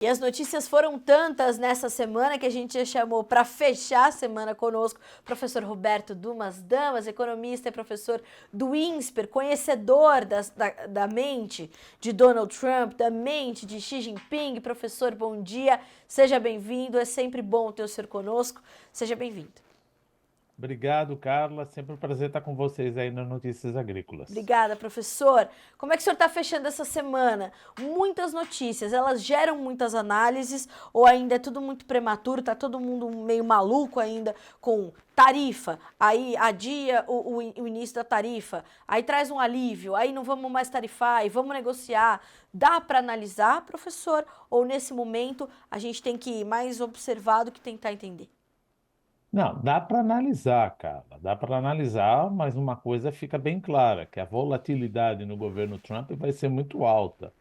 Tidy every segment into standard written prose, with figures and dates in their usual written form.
E as notícias foram tantas nessa semana que a gente já chamou para fechar a semana conosco o professor Roberto Dumas Damas, economista e professor do INSPER, conhecedor da mente de Donald Trump, da mente de Xi Jinping. Professor, bom dia, seja bem-vindo, é sempre bom ter o senhor conosco, seja bem-vindo. Obrigado, Carla. Sempre um prazer estar com vocês aí no Notícias Agrícolas. Obrigada, professor. Como é que o senhor está fechando essa semana? Muitas notícias, elas geram muitas análises ou ainda é tudo muito prematuro, tá todo mundo meio maluco ainda com tarifa, aí adia o início da tarifa, aí traz um alívio, aí não vamos mais tarifar e vamos negociar. Dá para analisar, professor? Ou nesse momento a gente tem que ir mais observar do que tentar entender? Não, dá para analisar, Carla. Dá para analisar, mas uma coisa fica bem clara, que a volatilidade no governo Trump vai ser muito alta.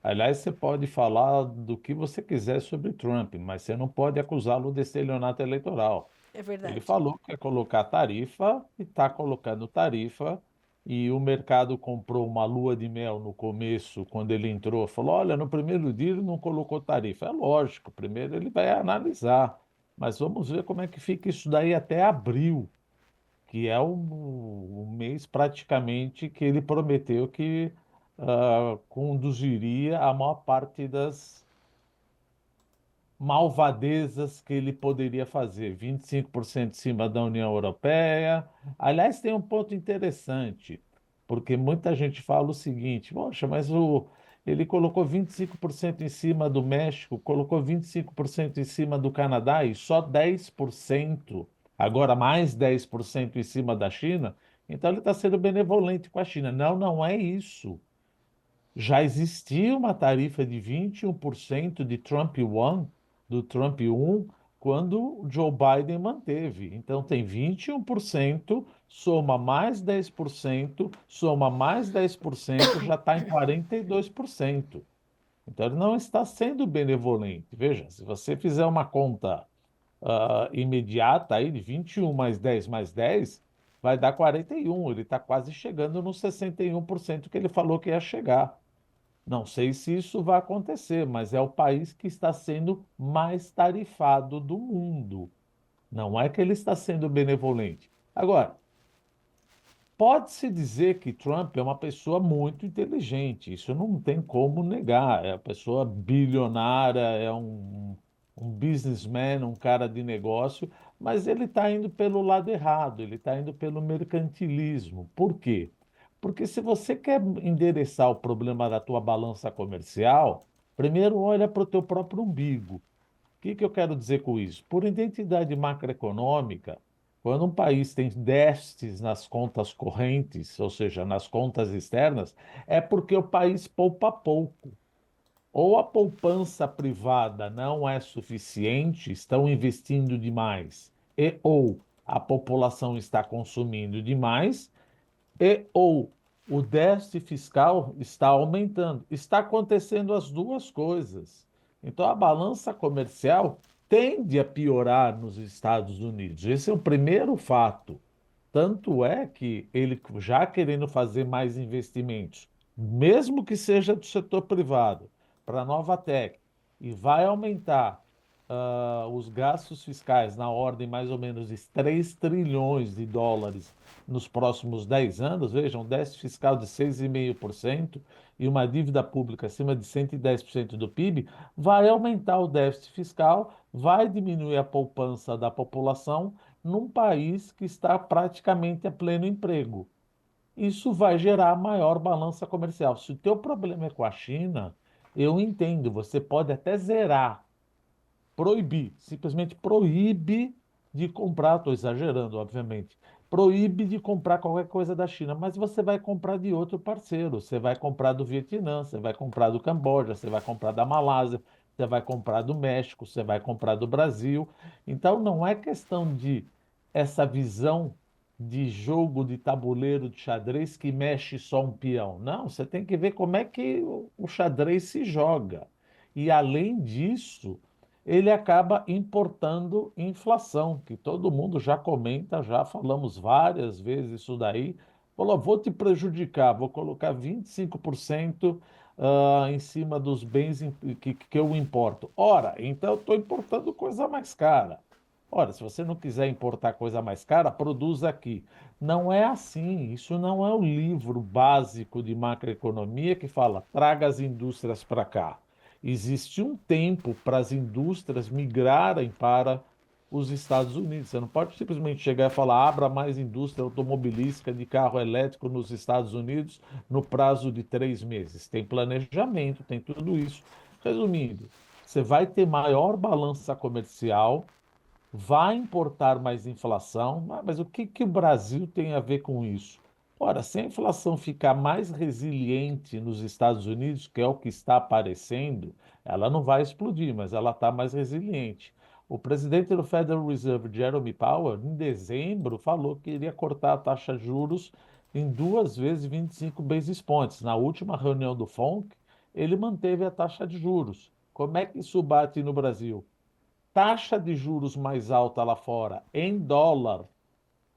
Aliás, você pode falar do que você quiser sobre Trump, mas você não pode acusá-lo de estelionato eleitoral. É Ele verdade. falou que ia colocar tarifa e está colocando tarifa, e o mercado comprou uma lua de mel no começo, quando ele entrou, falou: olha, no primeiro dia ele não colocou tarifa. É lógico, primeiro ele vai analisar, mas vamos ver como é que fica isso daí até abril, que é o mês praticamente que ele prometeu que conduziria a maior parte das malvadezas que ele poderia fazer, 25% em cima da União Europeia. Aliás, tem um ponto interessante, porque muita gente fala o seguinte: poxa, ele colocou 25% em cima do México, colocou 25% em cima do Canadá e só 10%, agora mais 10% em cima da China, então ele está sendo benevolente com a China. Não, não é isso. Já existia uma tarifa de 21% de Trump One, do Trump 1, quando o Joe Biden manteve. Então tem 21%, soma mais 10%, soma mais 10%, já está em 42%. Então ele não está sendo benevolente. Veja, se você fizer uma conta imediata aí de 21 mais 10, vai dar 41. Ele está quase chegando nos 61% que ele falou que ia chegar. Não sei se isso vai acontecer, mas é o país que está sendo mais tarifado do mundo. Não é que ele está sendo benevolente. Agora, pode-se dizer que Trump é uma pessoa muito inteligente, isso não tem como negar. É uma pessoa bilionária, é um businessman, um cara de negócio, mas ele está indo pelo lado errado, ele está indo pelo mercantilismo. Por quê? Porque se você quer endereçar o problema da tua balança comercial, primeiro olha para o teu próprio umbigo. O que eu quero dizer com isso? Por identidade macroeconômica, quando um país tem déficits nas contas correntes, ou seja, nas contas externas, é porque o país poupa pouco. Ou a poupança privada não é suficiente, estão investindo demais, e ou a população está consumindo demais, e ou o déficit fiscal está aumentando. Está acontecendo as duas coisas. Então a balança comercial tende a piorar nos Estados Unidos. Esse é o primeiro fato. Tanto é que ele já querendo fazer mais investimentos, mesmo que seja do setor privado, para a Nova Tech, e vai aumentar os gastos fiscais na ordem mais ou menos de 3 trilhões de dólares nos próximos 10 anos, vejam, um déficit fiscal de 6,5% e uma dívida pública acima de 110% do PIB, vai aumentar o déficit fiscal, vai diminuir a poupança da população num país que está praticamente a pleno emprego. Isso vai gerar maior balança comercial. Se o teu problema é com a China, eu entendo, você pode até zerar, proibir, simplesmente proíbe de comprar, estou exagerando, obviamente, proíbe de comprar qualquer coisa da China, mas você vai comprar de outro parceiro, você vai comprar do Vietnã, você vai comprar do Camboja, você vai comprar da Malásia, você vai comprar do México, você vai comprar do Brasil. Então não é questão de essa visão de jogo de tabuleiro de xadrez que mexe só um peão. Não, você tem que ver como é que o xadrez se joga. E além disso, ele acaba importando inflação, que todo mundo já comenta, já falamos várias vezes isso daí. Falou: vou te prejudicar, vou colocar 25% em cima dos bens que eu importo. Ora, então eu estou importando coisa mais cara. Ora, se você não quiser importar coisa mais cara, produza aqui. Não é assim. Isso não é o livro básico de macroeconomia que fala traga as indústrias para cá. Existe um tempo para as indústrias migrarem para os Estados Unidos. Você não pode simplesmente chegar e falar abra mais indústria automobilística de carro elétrico nos Estados Unidos no prazo de 3 meses. Tem planejamento, tem tudo isso. Resumindo, você vai ter maior balança comercial, vai importar mais inflação. Mas o que que o Brasil tem a ver com isso? Ora, se a inflação ficar mais resiliente nos Estados Unidos, que é o que está aparecendo, ela não vai explodir, mas ela está mais resiliente. O presidente do Federal Reserve, Jerome Powell, em dezembro, falou que iria cortar a taxa de juros em 2 vezes 25 basis points. Na última reunião do FONC, ele manteve a taxa de juros. Como é que isso bate no Brasil? Taxa de juros mais alta lá fora, em dólar,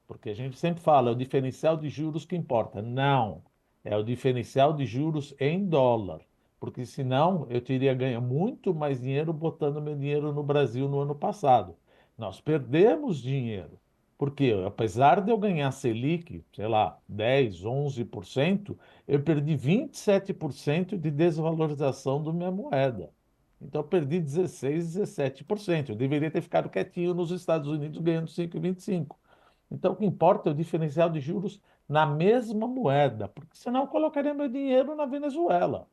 porque a gente sempre fala, é o diferencial de juros que importa. Não, é o diferencial de juros em dólar, porque senão eu teria ganho muito mais dinheiro botando meu dinheiro no Brasil no ano passado. Nós perdemos dinheiro, porque apesar de eu ganhar Selic, sei lá, 10, 11%, eu perdi 27% de desvalorização da minha moeda. Então, eu perdi 16, 17%. Eu deveria ter ficado quietinho nos Estados Unidos ganhando 5,25. Então, o que importa é o diferencial de juros na mesma moeda, porque senão eu colocaria meu dinheiro na Venezuela,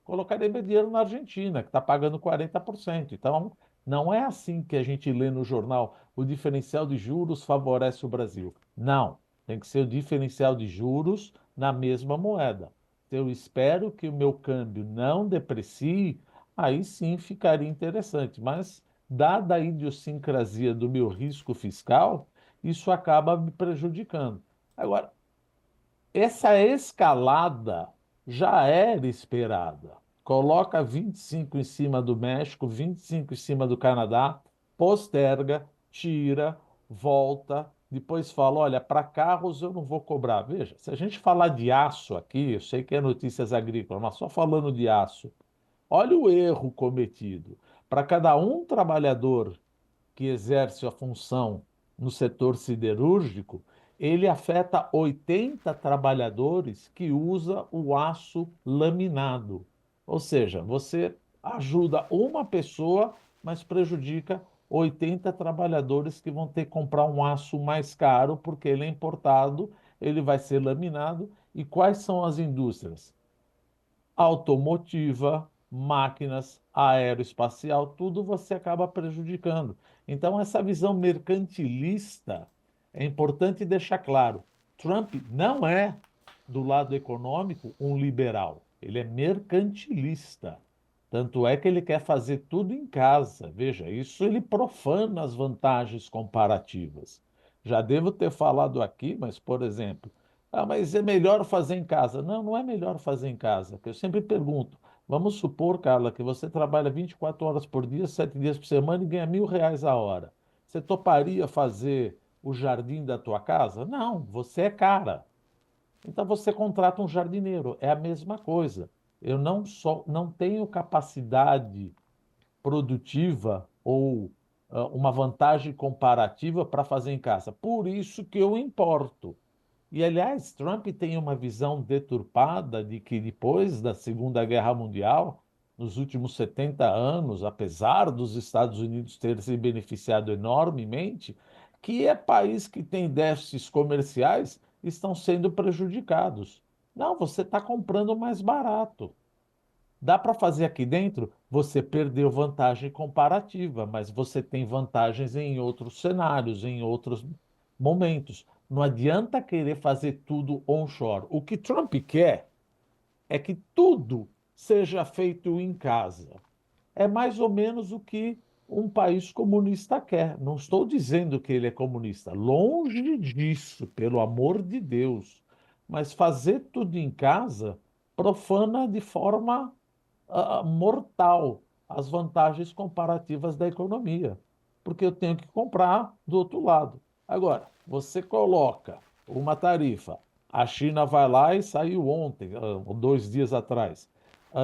colocaria meu dinheiro na Argentina, que está pagando 40%. Então, não é assim que a gente lê no jornal, o diferencial de juros favorece o Brasil. Não, tem que ser o diferencial de juros na mesma moeda. Se eu espero que o meu câmbio não deprecie, aí sim ficaria interessante. Mas, dada a idiosincrasia do meu risco fiscal, isso acaba me prejudicando. Agora, essa escalada já era esperada. Coloca 25 em cima do México, 25 em cima do Canadá, posterga, tira, volta, depois fala: olha, para carros eu não vou cobrar. Veja, se a gente falar de aço aqui, eu sei que é notícias agrícolas, mas só falando de aço, olha o erro cometido. Para cada um trabalhador que exerce a função no setor siderúrgico, ele afeta 80 trabalhadores que usa o aço laminado. Ou seja, você ajuda uma pessoa, mas prejudica 80 trabalhadores que vão ter que comprar um aço mais caro porque ele é importado, ele vai ser laminado. E quais são as indústrias? Automotiva, máquinas, aeroespacial, tudo você acaba prejudicando. Então, essa visão mercantilista é importante deixar claro. Trump não é, do lado econômico, um liberal. Ele é mercantilista. Tanto é que ele quer fazer tudo em casa. Veja, isso ele profana as vantagens comparativas. Já devo ter falado aqui, mas, por exemplo, mas é melhor fazer em casa. Não, não é melhor fazer em casa. Que eu sempre pergunto. Vamos supor, Carla, que você trabalha 24 horas por dia, 7 dias por semana e ganha R$ 1.000 a hora. Você toparia fazer o jardim da tua casa? Não, você é cara. Então você contrata um jardineiro. É a mesma coisa. Eu não tenho capacidade produtiva ou uma vantagem comparativa para fazer em casa. Por isso que eu importo. E, aliás, Trump tem uma visão deturpada de que depois da Segunda Guerra Mundial, nos últimos 70 anos, apesar dos Estados Unidos terem se beneficiado enormemente, que é país que tem déficits comerciais estão sendo prejudicados. Não, você está comprando mais barato. Dá para fazer aqui dentro? Você perdeu vantagem comparativa, mas você tem vantagens em outros cenários, em outros momentos. Não adianta querer fazer tudo onshore. O que Trump quer é que tudo seja feito em casa. É mais ou menos o que um país comunista quer. Não estou dizendo que ele é comunista, longe disso, pelo amor de Deus. Mas fazer tudo em casa profana de forma mortal as vantagens comparativas da economia, porque eu tenho que comprar do outro lado. Agora, você coloca uma tarifa, a China vai lá e saiu ontem, 2 dias atrás.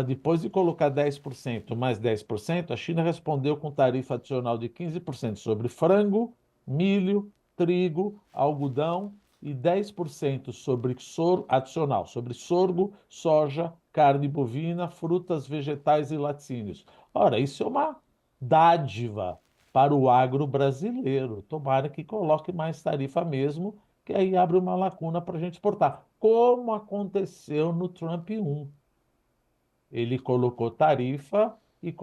Depois de colocar 10% mais 10%, a China respondeu com tarifa adicional de 15% sobre frango, milho, trigo, algodão e 10% sobre adicional sobre sorgo, soja, carne bovina, frutas, vegetais e laticínios. Ora, isso é uma dádiva para o agro brasileiro. Tomara que coloque mais tarifa mesmo, que aí abre uma lacuna para a gente exportar, como aconteceu no Trump 1. Ele colocou tarifa e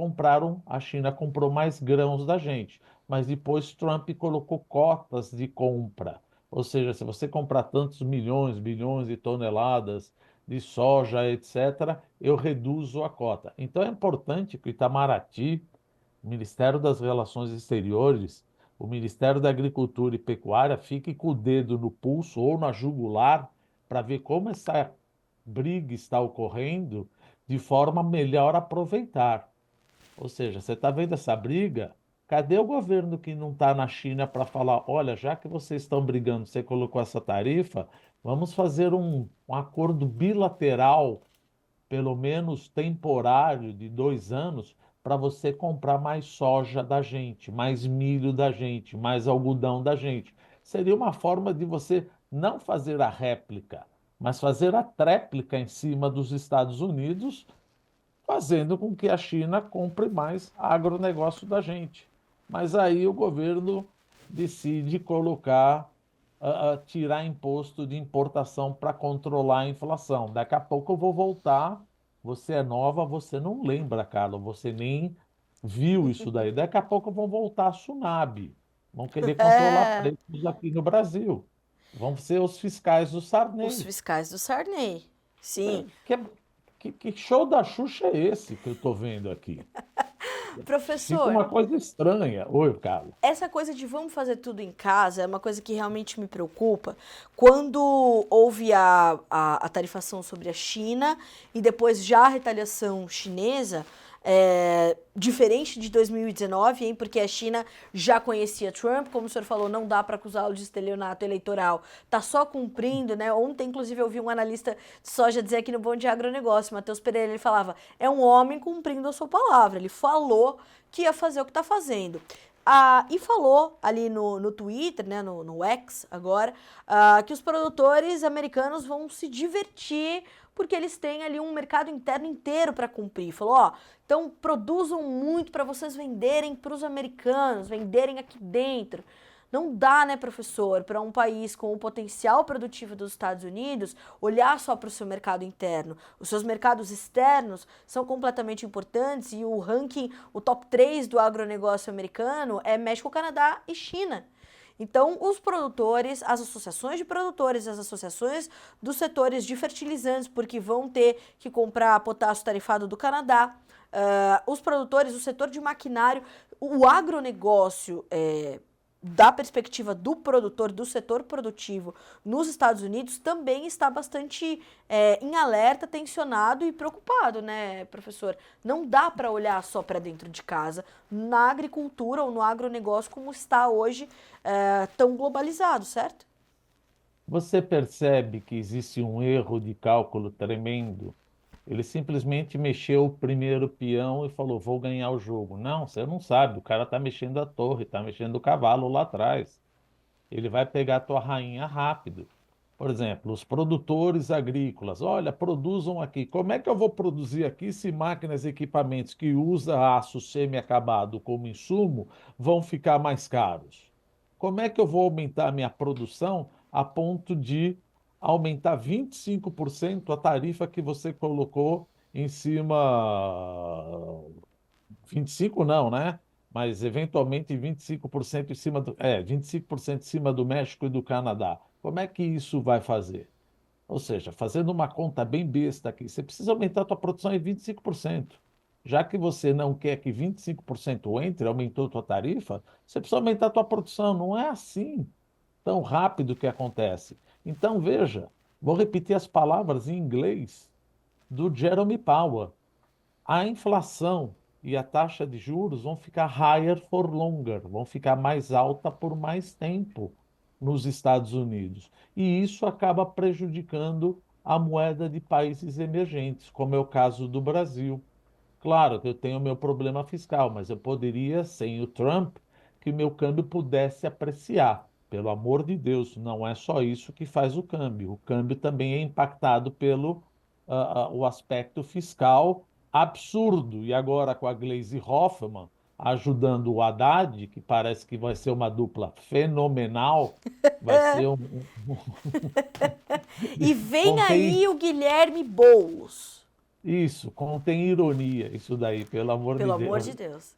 a China comprou mais grãos da gente. Mas depois Trump colocou cotas de compra. Ou seja, se você comprar tantos milhões, bilhões de toneladas de soja, etc., eu reduzo a cota. Então é importante que o Itamaraty, o Ministério das Relações Exteriores, o Ministério da Agricultura e Pecuária fique com o dedo no pulso ou na jugular para ver como essa briga está ocorrendo de forma a melhor aproveitar. Ou seja, você está vendo essa briga? Cadê o governo que não está na China para falar, olha, já que vocês estão brigando, você colocou essa tarifa, vamos fazer um acordo bilateral, pelo menos temporário, de 2 anos, para você comprar mais soja da gente, mais milho da gente, mais algodão da gente. Seria uma forma de você não fazer a réplica, mas fazer a tréplica em cima dos Estados Unidos, fazendo com que a China compre mais agronegócio da gente. Mas aí o governo decide tirar imposto de importação para controlar a inflação. Daqui a pouco eu vou voltar. Você é nova, você não lembra, Carla, você nem viu isso daí. Daqui a pouco vão voltar a tsunami. Vão querer controlar É, preços aqui no Brasil. Vão ser os fiscais do os Sarney. fiscais do Sarney. Sim. Que, que show da Xuxa é esse que eu estou vendo aqui? Fica Professor, uma coisa estranha. Oi, Carla. essa coisa de vamos fazer tudo em casa é uma coisa que realmente me preocupa. Quando houve a tarifação sobre a China e depois já a retaliação chinesa, diferente de 2019, hein, porque a China já conhecia Trump, como o senhor falou, não dá para acusá-lo de estelionato eleitoral, tá só cumprindo, né? Ontem, inclusive, eu vi um analista de soja dizer aqui no Bom Dia Agronegócio, Matheus Pereira, ele falava, é um homem cumprindo a sua palavra, ele falou que ia fazer o que está fazendo. E falou ali no Twitter, né, no X agora, que os produtores americanos vão se divertir porque eles têm ali um mercado interno inteiro para cumprir. Falou, ó, então produzam muito para vocês venderem para os americanos, venderem aqui dentro. Não dá, né, professor, para um país com o potencial produtivo dos Estados Unidos olhar só para o seu mercado interno. Os seus mercados externos são completamente importantes e o ranking, o top 3 do agronegócio americano é México, Canadá e China. Então, os produtores, as associações de produtores, as associações dos setores de fertilizantes, porque vão ter que comprar potássio tarifado do Canadá, os produtores, o setor de maquinário, o agronegócio, da perspectiva do produtor, do setor produtivo nos Estados Unidos, também está bastante em alerta, tensionado e preocupado, né, professor? Não dá para olhar só para dentro de casa, na agricultura ou no agronegócio como está hoje, tão globalizado, certo? Você percebe que existe um erro de cálculo tremendo? Ele simplesmente mexeu o primeiro peão e falou: vou ganhar o jogo. Não, você não sabe. O cara está mexendo a torre, está mexendo o cavalo lá atrás. Ele vai pegar a tua rainha rápido. Por exemplo, os produtores agrícolas, olha, produzam aqui. Como é que eu vou produzir aqui se máquinas e equipamentos que usam aço semi-acabado como insumo vão ficar mais caros? Como é que eu vou aumentar a minha produção a ponto de aumentar 25% a tarifa que você colocou em cima, 25 não, né? Mas eventualmente 25% em cima 25% em cima do México e do Canadá. Como é que isso vai fazer? Ou seja, fazendo uma conta bem besta aqui, você precisa aumentar a tua produção em 25%. Já que você não quer que 25% entre, aumentou a tua tarifa, você precisa aumentar a tua produção. Não é assim tão rápido que acontece. Então, veja, vou repetir as palavras em inglês do Jeremy Powell. A inflação e a taxa de juros vão ficar higher for longer, vão ficar mais alta por mais tempo nos Estados Unidos. E isso acaba prejudicando a moeda de países emergentes, como é o caso do Brasil. Claro que eu tenho meu problema fiscal, mas eu poderia, sem o Trump, que o meu câmbio pudesse apreciar. Pelo amor de Deus, não é só isso que faz o câmbio. O câmbio também é impactado pelo o aspecto fiscal absurdo. E agora com a Gleisi Hoffmann ajudando o Haddad, que parece que vai ser uma dupla fenomenal, vai ser E vem contém aí o Guilherme Boulos. isso, contém ironia, isso daí, pelo amor de Pelo amor Deus. de Deus.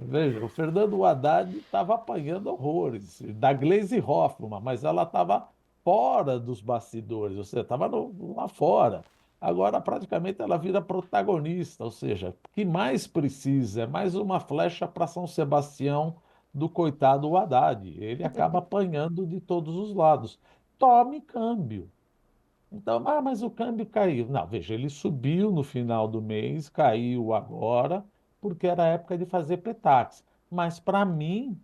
Veja, o Fernando Haddad estava apanhando horrores da Gleisi Hoffmann, mas ela estava fora dos bastidores, ou seja, estava lá fora. Agora, praticamente, ela vira protagonista, ou seja, o que mais precisa é mais uma flecha para São Sebastião do coitado Haddad. Ele acaba apanhando de todos os lados. Tome câmbio. Então, mas o câmbio caiu. Não, veja, ele subiu no final do mês, caiu agora, porque era época de fazer petax. Mas, para mim,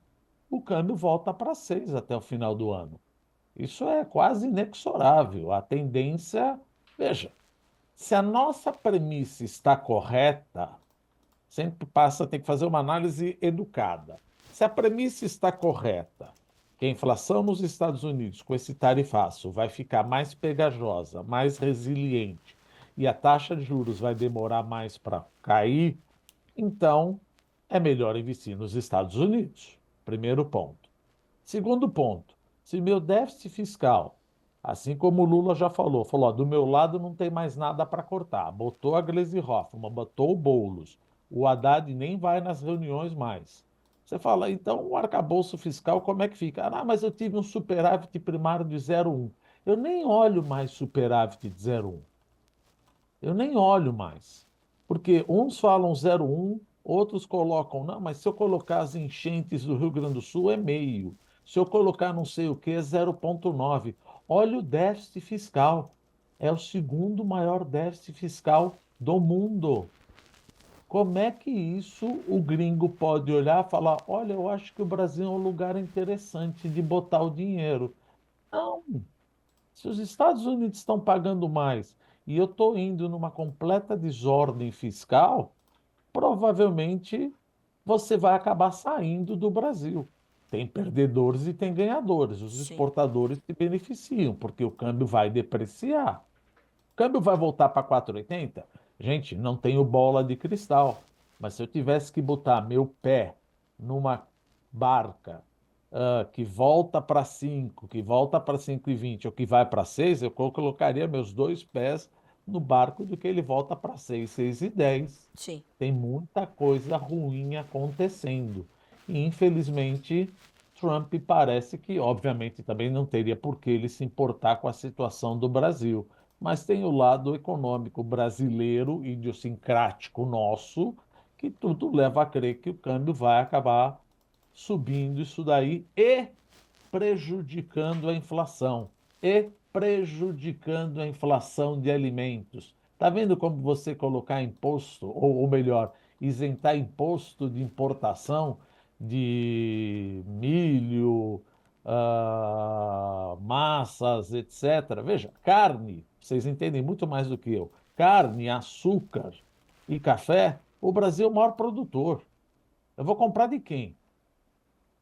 o câmbio volta para 6 até o final do ano. Isso é quase inexorável. A tendência. Veja, se a nossa premissa está correta, sempre passa, tem que fazer uma análise educada. Se a premissa está correta, que a inflação nos Estados Unidos, com esse tarifaço, vai ficar mais pegajosa, mais resiliente, e a taxa de juros vai demorar mais para cair, então é melhor investir nos Estados Unidos. Primeiro ponto. Segundo ponto, se meu déficit fiscal, assim como o Lula já falou, ó, do meu lado não tem mais nada para cortar. Botou a Gleisi Hoffmann, botou o Boulos, o Haddad nem vai nas reuniões mais. Você fala, então o arcabouço fiscal como é que fica? Ah, mas eu tive um superávit primário de 0,1. Eu nem olho mais superávit de 0,1. Eu nem olho mais. Porque uns falam 0,1, outros colocam, não, mas se eu colocar as enchentes do Rio Grande do Sul é meio. Se eu colocar não sei o que é 0,9. Olha o déficit fiscal. É o segundo maior déficit fiscal do mundo. Como é que isso o gringo pode olhar e falar, olha, eu acho que o Brasil é um lugar interessante de botar o dinheiro? Não, se os Estados Unidos estão pagando mais e eu estou indo numa completa desordem fiscal, provavelmente você vai acabar saindo do Brasil. Tem perdedores e tem ganhadores. Os Sim. exportadores se beneficiam, porque o câmbio vai depreciar. O câmbio vai voltar para 4,80? Gente, não tenho bola de cristal. Mas se eu tivesse que botar meu pé numa barca que volta para 5, que volta para 5,20 ou que vai para 6, eu colocaria meus dois pés no barco do que ele volta para 6, 6,10. Sim. Tem muita coisa ruim acontecendo. E, infelizmente, Trump parece que, obviamente, também não teria por que ele se importar com a situação do Brasil. Mas tem o lado econômico brasileiro, idiosincrático nosso, que tudo leva a crer que o câmbio vai acabar subindo isso daí e prejudicando a inflação. E prejudicando a inflação de alimentos. Está vendo como você colocar imposto, ou melhor, isentar imposto de importação de milho, massas, etc. Veja, carne, vocês entendem muito mais do que eu. Carne, açúcar e café, o Brasil é o maior produtor. Eu vou comprar de quem?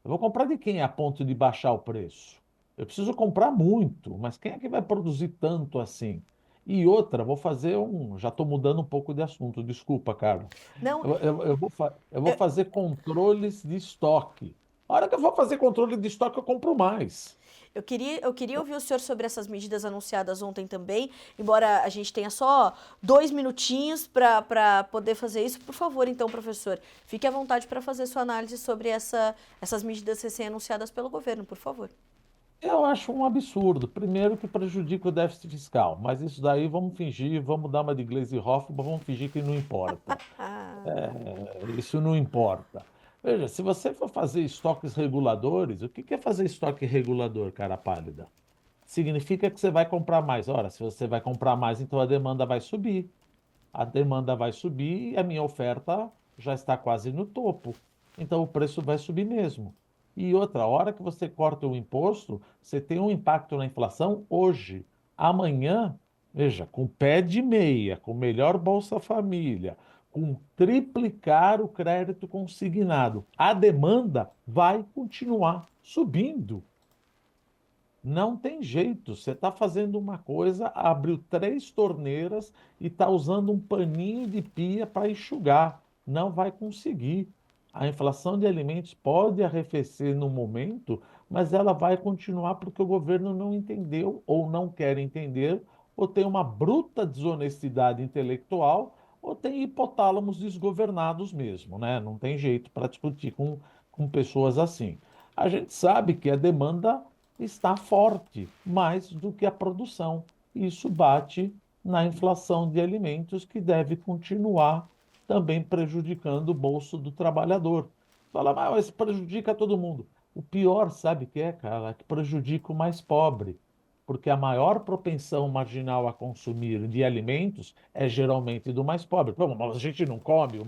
Eu vou comprar de quem a ponto de baixar o preço? Eu preciso comprar muito, mas quem é que vai produzir tanto assim? E outra, vou fazer um. Já estou mudando um pouco de assunto, desculpa, Carla. Não, Eu vou fazer controles de estoque. A hora que eu vou fazer controle de estoque, eu compro mais. eu queria ouvir o senhor sobre essas medidas anunciadas ontem também, embora a gente tenha só 2 minutinhos para poder fazer isso. Por favor, então, professor, fique à vontade para fazer sua análise sobre essas medidas recém-anunciadas pelo governo, por favor. Eu acho um absurdo. Primeiro que prejudica o déficit fiscal, mas isso daí vamos fingir, vamos dar uma de Gleisi Hoffmann, vamos fingir que não importa. Ah, Isso não importa. Veja, se você for fazer estoques reguladores, o que é fazer estoque regulador, cara pálida? Significa que você vai comprar mais. Ora, se você vai comprar mais, então a demanda vai subir. A demanda vai subir e a minha oferta já está quase no topo. Então o preço vai subir mesmo. E outra, hora que você corta o imposto, você tem um impacto na inflação hoje. Amanhã Veja, com pé de meia, com melhor Bolsa Família, com triplicar o crédito consignado, a demanda vai continuar subindo. Não tem jeito. Você está fazendo uma coisa, abriu três torneiras e está usando um paninho de pia para enxugar. Não vai conseguir. A inflação de alimentos pode arrefecer no momento, mas ela vai continuar porque o governo não entendeu, ou não quer entender, ou tem uma bruta desonestidade intelectual, ou tem hipotálamos desgovernados mesmo, né? Não tem jeito para discutir com pessoas assim. A gente sabe que a demanda está forte, mais do que a produção. Isso bate na inflação de alimentos, que deve continuar também prejudicando o bolso do trabalhador. Fala, mas prejudica todo mundo. O pior, sabe o que é, cara? É que prejudica o mais pobre, porque a maior propensão marginal a consumir de alimentos é geralmente do mais pobre. Pô, mas a gente não come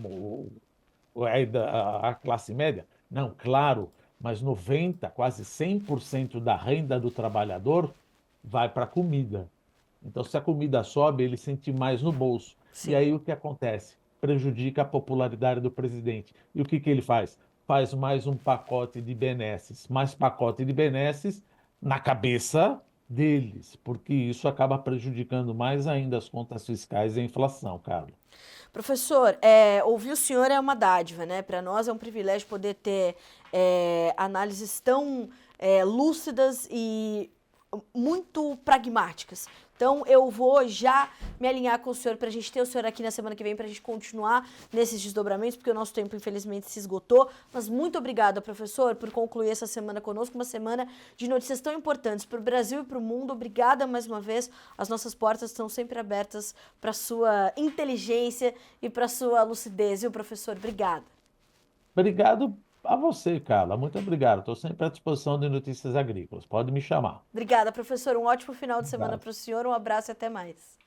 a classe média? Não, claro, mas 90, quase 100% da renda do trabalhador vai para a comida. Então, se a comida sobe, ele sente mais no bolso. E Sim. aí o que acontece? Prejudica a popularidade do presidente. E o que que ele faz? Faz mais um pacote de benesses, mais pacote de benesses na cabeça deles, porque isso acaba prejudicando mais ainda as contas fiscais e a inflação, Carlos. Professor, ouvir o senhor é uma dádiva, né? Para nós é um privilégio poder ter análises tão lúcidas e muito pragmáticas. Então, eu vou já me alinhar com o senhor para a gente ter o senhor aqui na semana que vem para a gente continuar nesses desdobramentos, porque o nosso tempo, infelizmente, se esgotou. Mas muito obrigada, professor, por concluir essa semana conosco, uma semana de notícias tão importantes para o Brasil e para o mundo. Obrigada mais uma vez. As nossas portas estão sempre abertas para sua inteligência e para sua lucidez, viu, professor? Obrigada. Obrigado a você, Carla. Muito obrigado. Estou sempre à disposição de notícias agrícolas. Pode me chamar. Obrigada, professor. Um ótimo final de semana Obrigado. para o senhor. Um abraço e até mais.